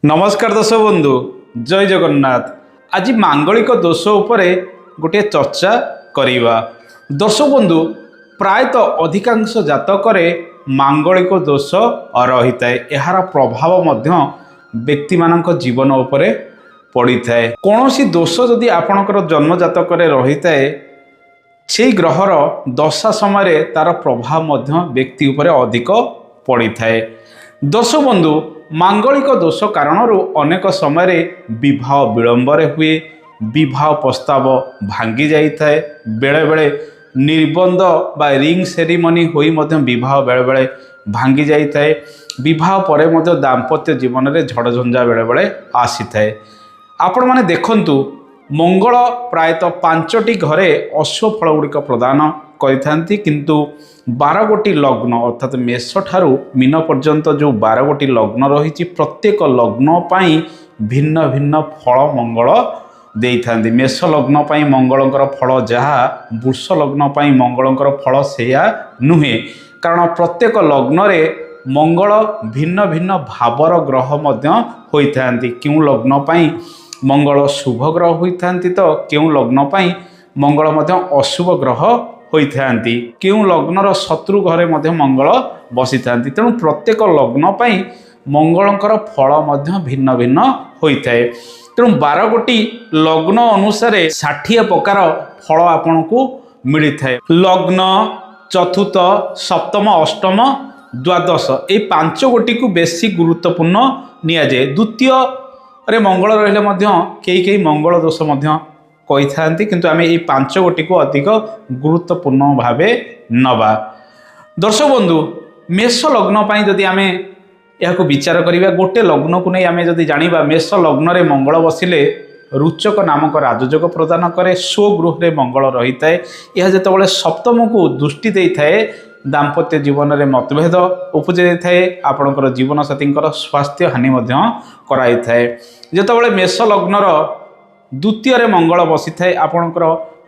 नमस्कार दर्शक बंधु जय जगन्नाथ। आज मांगलिक दोष उपरे गोटे चर्चा करिवा। दर्शक बंधु प्रायतः अधिकांश जातकरे मांगलिक दोष रही थाए। यार प्रभाव मध्य व्यक्ति मानक जीवन उपरे पड़ी थाए। कौनसी दोष जदि आपणकर जन्म जातक रही थाए से ग्रहर दशा समय तार प्रभाव मध्य व्यक्ति उपरे अधिक पड़ी थाए। दर्शक बंधु मांगलिक दोष कारण अनेक समय विवाह विलंबरे हुए, विवाह प्रस्ताव भांगी जाई थाए, बेले बेले निबंध बा रिंग सेरिमनी होई मध्य विवाह बेले बेले भांगी जाई थाए। विवाह परे मध्य दाम्पत्य जीवन में झड़झंझा बेले बेले आसी थाए। आपण माने देखंतु मंगल प्रायतः 5टी घरे अश्व फल गुड़िक प्रदान करथांती, किंतु 12 गोटी लग्न अर्थात मेष ठारू मीन पर्यंत जो 12 गोटी लग्न रही प्रत्येक लग्न पाई भिन्न भिन्न फल मंगल देइथांती। मेष लग्न पाई मंगलंकर फल जहा वृष लग्न पाई मंगलंकर फल सेया नुहे, कारण प्रत्येक लग्न रे मंगल भिन्न भिन्न भावर ग्रह मध्य होइथांती। क्यों लग्न पाई मंगल शुभ ग्रह होइथांती तो क्यों लग्न पाई मंगल मध्य अशुभ ग्रह होइथांती। क्यों लग्नर शत्रु घरे मध्य मंगल बसी थांती। तेणु प्रत्येक लग्न पाई मंगलंकर फल मध्य भिन्न भिन्न होइथाए। तेणु 12 गोटी लग्न अनुसार 60 प्रकार फल आपन को मिली थाए। लग्न चतुर्थ सप्तम अष्टम द्वादश ए 5 गोटी को बेसी गुरुत्वपूर्ण निया जाए। द्वितीय रे मंगल रहिले मध्य कई मंगल दोष मध्य कही थांती, किंतु आमे ये 5 गोटी को अधिक गुरुत्वपूर्ण भावे नबा। दर्शक बंधु मेष लग्न पाई जदि आमे याको विचार करिबा, गोटे लग्न को नहीं आमे जदि जानिबा मेष लग्न रे मंगल बसिले रुचक नामक राजयोग प्रदान करे। स्वगृह रे मंगल रही थाए। यह जेतेबेले सप्तम को दृष्टि देई थाए दाम्पत्य जीवन में मतभेद उपजे थाए। आपणकर जीवन साथी स्वास्थ्य हानि मध्य कराई थाए। जेतेबेले मेष लग्नर द्वितीय रे मंगल बसी थाए आपणकर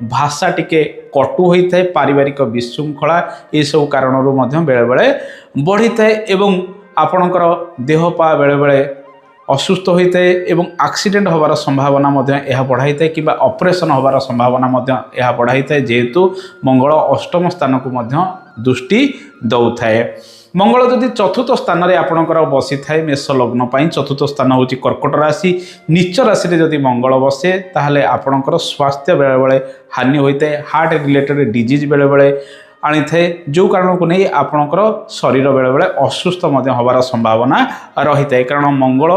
भाषा टिके कटु होई थाए, पारिवारिक विशृंखला ये सब कारणरू मध्य बेले बेले बढ़ी थाए एवं आपणकर देह पा बेले बेले असुस्थ होता है एवं एक्सीडेंट होबार संभावना मध्य यह बढ़ाई थाए कि ऑपरेशन होबार संभावना मध्य यह बढ़ाई थाए, जेहेतु मंगल अष्टम स्थान को मध्य दृष्टि दौथाए। मंगल जदि चतुर्थ स्थान में आपणकर बसी थाए मेष लग्न पाई, चतुर्थ स्थान हूँ कर्कट राशि, नीच राशि रे जदि मंगल बसे ताहले आपणकर स्वास्थ्य बेले बेले हानि होता है। हार्ट रिलेटेड डिजीज बेले बेले आनी थाए, जो कारण को नहीं आपणकर शरीर बेले बेले असुस्थ मध्य होबार संभावना रही थाए। कारण मंगल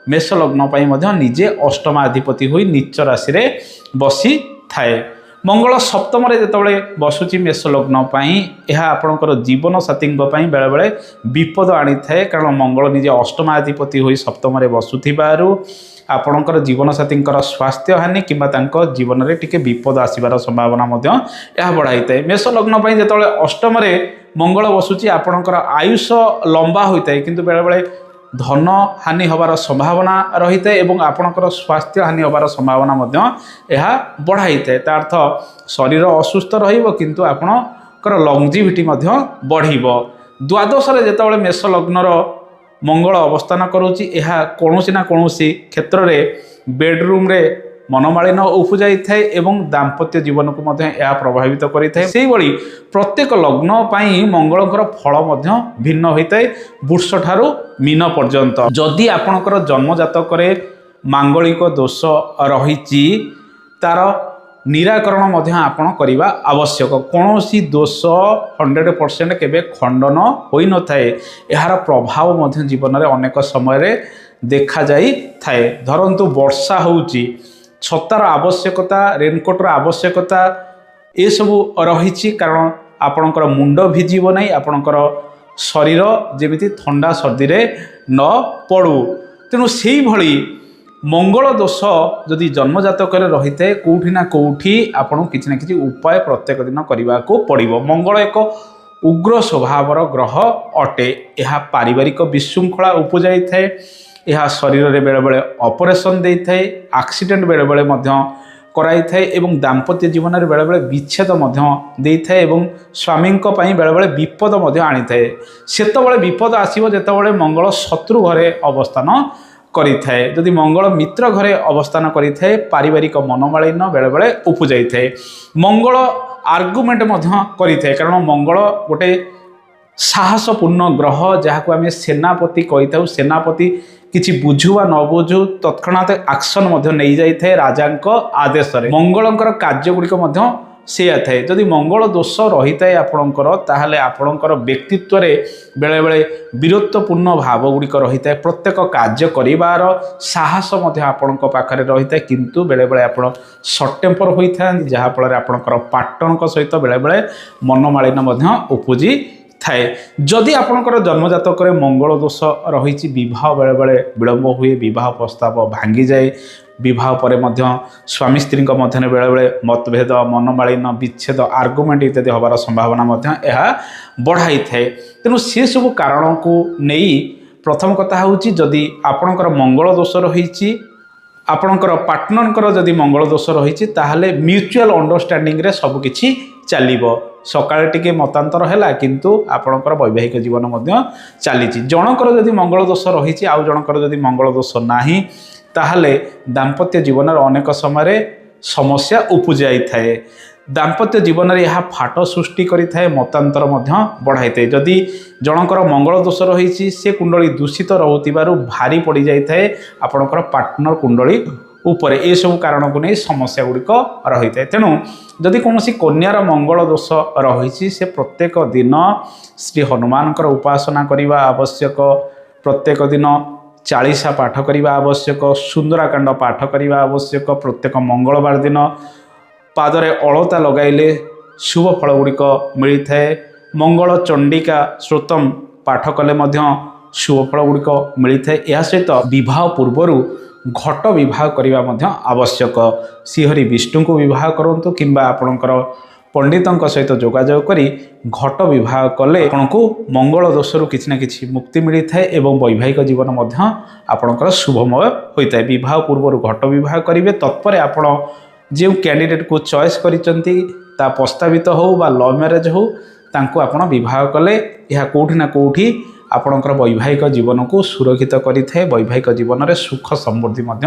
मेष लग्न पाई मध्य निजे अष्टमाधिपति होई नीच राशि रे बसी थाए। मंगल सप्तम रे जेतेबेले बसुची मेष लग्न पाई यह आपणकर जीवन साथी बेले बेले विपद आनी थाए, कारण मंगल निजे अष्टमाधिपति होई सप्तम रे बसुथिबारु आपणकर जीवन साथी स्वास्थ्य हानि कि जीवन में टिके विपद आसबार संभावना यह बढ़ाई थाए। मेष लग्न पाई जेतेबेले अष्टम रे मंगल बसुची आपणकर आयुष लंबा होता है, किंतु बेले बेले धन हानि होबार संभावना रही थाए एवं आपणकर स्वास्थ्य हानि होबार संभावना यह बढ़ाई थाए। तार अर्थ शरीर असुस्थ रहिबो किंतु आपणकर लंगजिविटी बढ़िबो। द्वादश रे जेतेबेले मेष लग्नर मंगल अवस्थान करुच्ची यह कौनसी ना कौनसी क्षेत्र में बेडरूम रे मनोमालिन उपजाई थाए एवं दाम्पत्य जीवन को यह प्रभावित करें। से भली प्रत्येक लग्न पाई मंगलकर फल भिन्न होता है वृष ठारू मीन पर्यंत। जदि आपणकर जन्म जातक मांगलिक दोष रही तार निराकरण आपण करवा आवश्यक। कौन सी दोष 100% केबे खंडन होई न थाए, यार प्रभाव जीवन में अनेक समय देखा जाई थाए। धरंतु वर्षा होउची, छतार आवश्यकता, रेनकोटर आवश्यकता ये सब रही, कारण आपणकर मुंड भिजिब नहीं, आपणकर शरीर जेमिति ठंडा सर्दी रे न पड़ू। तेणु से भली मंगल दोष जदि जन्म जातक रही है कौटी ना कौटी आपन किसी ना किसी उपाय प्रत्येक दिन करने को पड़ो। मंगल एक उग्र स्वभावर ग्रह अटे। यह पारिवारिक विशृंखला उपजाई थाए, यह शरीर में बेले बेले ऑपरेशन दे थाए, एक्सीडेंट बेले बेले कराई थाए एवं दाम्पत्य जीवन में बेले बेले विच्छेद दे थाए एवं स्वामी बेले बेले विपद आनी थाए। सेतबेले विपद आसीबो जेतबेले मंगल शत्रु घरे अवस्थान କରିଥାଏ। ଯଦି ମଙ୍ଗଳ ମିତ୍ର ଘରେ ଅବସ୍ଥାନ କରିଥାଏ ପାରିବାରିକ ମନୋମାଳିନ୍ୟ ବେଳେବେଳେ ଉପୁଯାଇଥାଏ। ମଙ୍ଗଳ ଆର୍ଗୁମେଣ୍ଟ ମଧ୍ୟ କରିଥାଏ, କାରଣ ମଙ୍ଗଳ ଗୋଟେ ସାହସପୂର୍ଣ୍ଣ ଗ୍ରହ, ଯାହାକୁ ଆମେ ସେନାପତି କହିଥାଉ। ସେନାପତି କିଛି ବୁଝୁ ବା ନ ବୁଝୁ ତତ୍କ୍ଷଣାତ୍ ଆକ୍ସନ ମଧ୍ୟ ନେଇଯାଇଥାଏ ରାଜାଙ୍କ ଆଦେଶରେ। ମଙ୍ଗଳଙ୍କର କାର୍ଯ୍ୟଗୁଡ଼ିକ ମଧ୍ୟ ସେଇଆ ଥାଏ। ଯଦି ମଙ୍ଗଳ ଦୋଷ ରହିଥାଏ ଆପଣଙ୍କର, ତାହେଲେ ଆପଣଙ୍କର ବ୍ୟକ୍ତିତ୍ୱରେ ବେଳେବେଳେ ବୀରତ୍ୱପୂର୍ଣ୍ଣ ଭାବ ଗୁଡ଼ିକ ରହିଥାଏ। ପ୍ରତ୍ୟେକ କାର୍ଯ୍ୟ କରିବାର ସାହସ ମଧ୍ୟ ଆପଣଙ୍କ ପାଖରେ ରହିଥାଏ, କିନ୍ତୁ ବେଳେବେଳେ ଆପଣ ସର୍ଟ ଟେମ୍ପର ହୋଇଥାନ୍ତି, ଯାହାଫଳରେ ଆପଣଙ୍କର ପାର୍ଟନରଙ୍କ ସହିତ ବେଳେବେଳେ ମନୋମାଳିନ୍ୟ ମଧ୍ୟ ଉପୁଜି ଥାଏ। ଯଦି ଆପଣଙ୍କର ଜନ୍ମଜାତକରେ ମଙ୍ଗଳ ଦୋଷ ରହିଛି, ବିବାହ ବେଳେବେଳେ ବିଳମ୍ବ ହୁଏ, ବିବାହ ପ୍ରସ୍ତାବ ଭାଙ୍ଗିଯାଏ। ବିବାହ ପରେ ମଧ୍ୟ ସ୍ୱାମୀ ସ୍ତ୍ରୀଙ୍କ ମଧ୍ୟରେ ବେଳେବେଳେ ମତଭେଦ, ମନୋମାଳିନ୍ୟ, ବିଚ୍ଛେଦ, ଆର୍ଗୁମେଣ୍ଟ ଇତ୍ୟାଦି ହେବାର ସମ୍ଭାବନା ମଧ୍ୟ ଏହା ବଢ଼ାଇଥାଏ। ତେଣୁ ସେସବୁ କାରଣକୁ ନେଇ ପ୍ରଥମ କଥା ହେଉଛି, ଯଦି ଆପଣଙ୍କର ମଙ୍ଗଳ ଦୋଷ ରହିଛି, ଆପଣଙ୍କର ପାର୍ଟନରଙ୍କର ଯଦି ମଙ୍ଗଳ ଦୋଷ ରହିଛି, ତାହେଲେ ମ୍ୟୁଚୁଆଲ ଅଣ୍ଡରଷ୍ଟାଣ୍ଡିଂରେ ସବୁକିଛି ଚାଲିବ। ସକାଳେ ଟିକେ ମତାନ୍ତର ହେଲା, କିନ୍ତୁ ଆପଣଙ୍କର ବୈବାହିକ ଜୀବନ ମଧ୍ୟ ଚାଲିଛି। ଜଣଙ୍କର ଯଦି ମଙ୍ଗଳ ଦୋଷ ରହିଛି, ଆଉ ଜଣଙ୍କର ଯଦି ମଙ୍ଗଳ ଦୋଷ ନାହିଁ, ତାହେଲେ ଦାମ୍ପତ୍ୟ ଜୀବନରେ ଅନେକ ସମୟରେ ସମସ୍ୟା ଉପୁଜାଇଥାଏ। ଦାମ୍ପତ୍ୟ ଜୀବନରେ ଏହା ଫାଟ ସୃଷ୍ଟି କରିଥାଏ, ମତାନ୍ତର ମଧ୍ୟ ବଢ଼ାଇଥାଏ। ଯଦି ଜଣଙ୍କର ମଙ୍ଗଳ ଦୋଷ ରହିଛି, ସେ କୁଣ୍ଡଳୀ ଦୂଷିତ ରହୁଥିବାରୁ ଭାରି ପଡ଼ିଯାଇଥାଏ ଆପଣଙ୍କର ପାର୍ଟନର କୁଣ୍ଡଳୀ ଉପରେ। ଏସବୁ କାରଣକୁ ନେଇ ସମସ୍ୟା ଗୁଡ଼ିକ ରହିଥାଏ। ତେଣୁ ଯଦି କୌଣସି କନ୍ୟାର ମଙ୍ଗଳ ଦୋଷ ରହିଛି, ସେ ପ୍ରତ୍ୟେକ ଦିନ ଶ୍ରୀ ହନୁମାନଙ୍କର ଉପାସନା କରିବା ଆବଶ୍ୟକ। ପ୍ରତ୍ୟେକ ଦିନ ଚାଳିଶା ପାଠ କରିବା ଆବଶ୍ୟକ, ସୁନ୍ଦରାକାଣ୍ଡ ପାଠ କରିବା ଆବଶ୍ୟକ। ପ୍ରତ୍ୟେକ ମଙ୍ଗଳବାର ଦିନ ପାଦରେ ଅଳତା ଲଗାଇଲେ ଶୁଭ ଫଳ ଗୁଡ଼ିକ ମିଳିଥାଏ। ମଙ୍ଗଳ ଚଣ୍ଡିକା ସ୍ତୋତ୍ରମ୍ ପାଠ କଲେ ମଧ୍ୟ ଶୁଭ ଫଳ ଗୁଡ଼ିକ ମିଳିଥାଏ। ଏହା ସହିତ ବିବାହ ପୂର୍ବରୁ ଘଟ ବିବାହ କରିବା ମଧ୍ୟ ଆବଶ୍ୟକ। ଶ୍ରୀହରି ବିଷ୍ଣୁଙ୍କୁ ବିବାହ କରନ୍ତୁ, କିମ୍ବା ଆପଣଙ୍କର ପଣ୍ଡିତଙ୍କ ସହିତ ଯୋଗାଯୋଗ କରି ଘଟ ବିବାହ କଲେ ଆପଣଙ୍କୁ ମଙ୍ଗଳ ଦୋଷରୁ କିଛି ନା କିଛି ମୁକ୍ତି ମିଳିଥାଏ ଏବଂ ବୈବାହିକ ଜୀବନ ମଧ୍ୟ ଆପଣଙ୍କର ଶୁଭମୟ ହୋଇଥାଏ। ବିବାହ ପୂର୍ବରୁ ଘଟ ବିବାହ କରିବେ, ତତ୍ପରେ ଆପଣ ଯେଉଁ କ୍ୟାଣ୍ଡିଡେଟ୍କୁ ଚଏସ୍ କରିଛନ୍ତି, ତା ପ୍ରସ୍ତାବିତ ହେଉ ବା ଲଭ୍ ମ୍ୟାରେଜ୍ ହେଉ, ତାଙ୍କୁ ଆପଣ ବିବାହ କଲେ ଏହା କେଉଁଠି ନା କେଉଁଠି ଆପଣଙ୍କର ବୈବାହିକ ଜୀବନକୁ ସୁରକ୍ଷିତ କରିଥାଏ। ବୈବାହିକ ଜୀବନରେ ସୁଖ ସମୃଦ୍ଧି ମଧ୍ୟ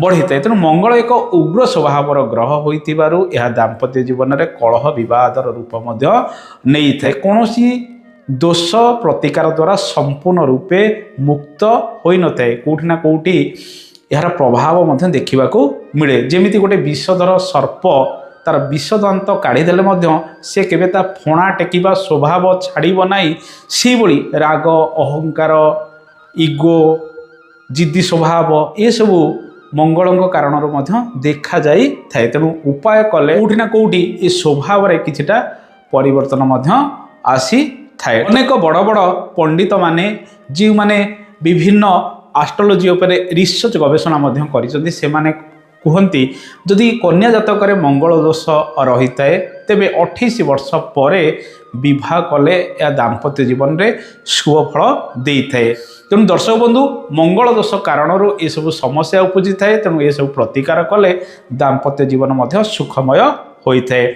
ବଢ଼ିଥାଏ। ତେଣୁ ମଙ୍ଗଳ ଏକ ଉଗ୍ର ସ୍ୱଭାବର ଗ୍ରହ ହୋଇଥିବାରୁ ଏହା ଦାମ୍ପତ୍ୟ ଜୀବନରେ କଳହ ବିବାଦର ରୂପ ମଧ୍ୟ ନେଇଥାଏ। କୌଣସି ଦୋଷ ପ୍ରତିକାର ଦ୍ୱାରା ସମ୍ପୂର୍ଣ୍ଣ ରୂପେ ମୁକ୍ତ ହୋଇନଥାଏ। କେଉଁଠି ନା କେଉଁଠି ଏହାର ପ୍ରଭାବ ମଧ୍ୟ ଦେଖିବାକୁ ମିଳେ। ଯେମିତି ଗୋଟେ ବିଷଧର ସର୍ପ ତାର ବିଷଦାନ୍ତ କାଢ଼ିଦେଲେ ମଧ୍ୟ ସେ କେବେ ତା ଫଣା ଟେକିବା ସ୍ୱଭାବ ଛାଡ଼ିବ ନାହିଁ। ସେହିଭଳି ରାଗ, ଅହଙ୍କାର, ଇଗୋ, ଜିଦ୍ଦି ସ୍ୱଭାବ ଏସବୁ ମଙ୍ଗଳଙ୍କ କାରଣରୁ ମଧ୍ୟ ଦେଖାଯାଇଥାଏ। ତେଣୁ ଉପାୟ କଲେ କେଉଁଠି ନା କେଉଁଠି ଏ ସ୍ୱଭାବରେ କିଛିଟା ପରିବର୍ତ୍ତନ ମଧ୍ୟ ଆସିଥାଏ। ଅନେକ ବଡ଼ ବଡ଼ ପଣ୍ଡିତମାନେ ଯେଉଁମାନେ ବିଭିନ୍ନ ଆଷ୍ଟ୍ରୋଲୋଜି ଉପରେ ରିସର୍ଚ୍ଚ ଗବେଷଣା ମଧ୍ୟ କରିଛନ୍ତି, ସେମାନେ କୁହନ୍ତି ଯଦି କନ୍ୟା ଜାତକରେ ମଙ୍ଗଳ ଦୋଷ ରହିଥାଏ, ତେବେ 28 ବର୍ଷ ପରେ ବିବାହ କଲେ ଏହା ଦାମ୍ପତ୍ୟ ଜୀବନରେ ଶୁଭ ଫଳ ଦେଇଥାଏ। ତେଣୁ ଦର୍ଶକ ବନ୍ଧୁ, ମଙ୍ଗଳ ଦୋଷ କାରଣରୁ ଏସବୁ ସମସ୍ୟା ଉପୁଜିଥାଏ। ତେଣୁ ଏସବୁ ପ୍ରତିକାର କଲେ ଦାମ୍ପତ୍ୟ ଜୀବନ ମଧ୍ୟ ସୁଖମୟ ହୋଇଥାଏ।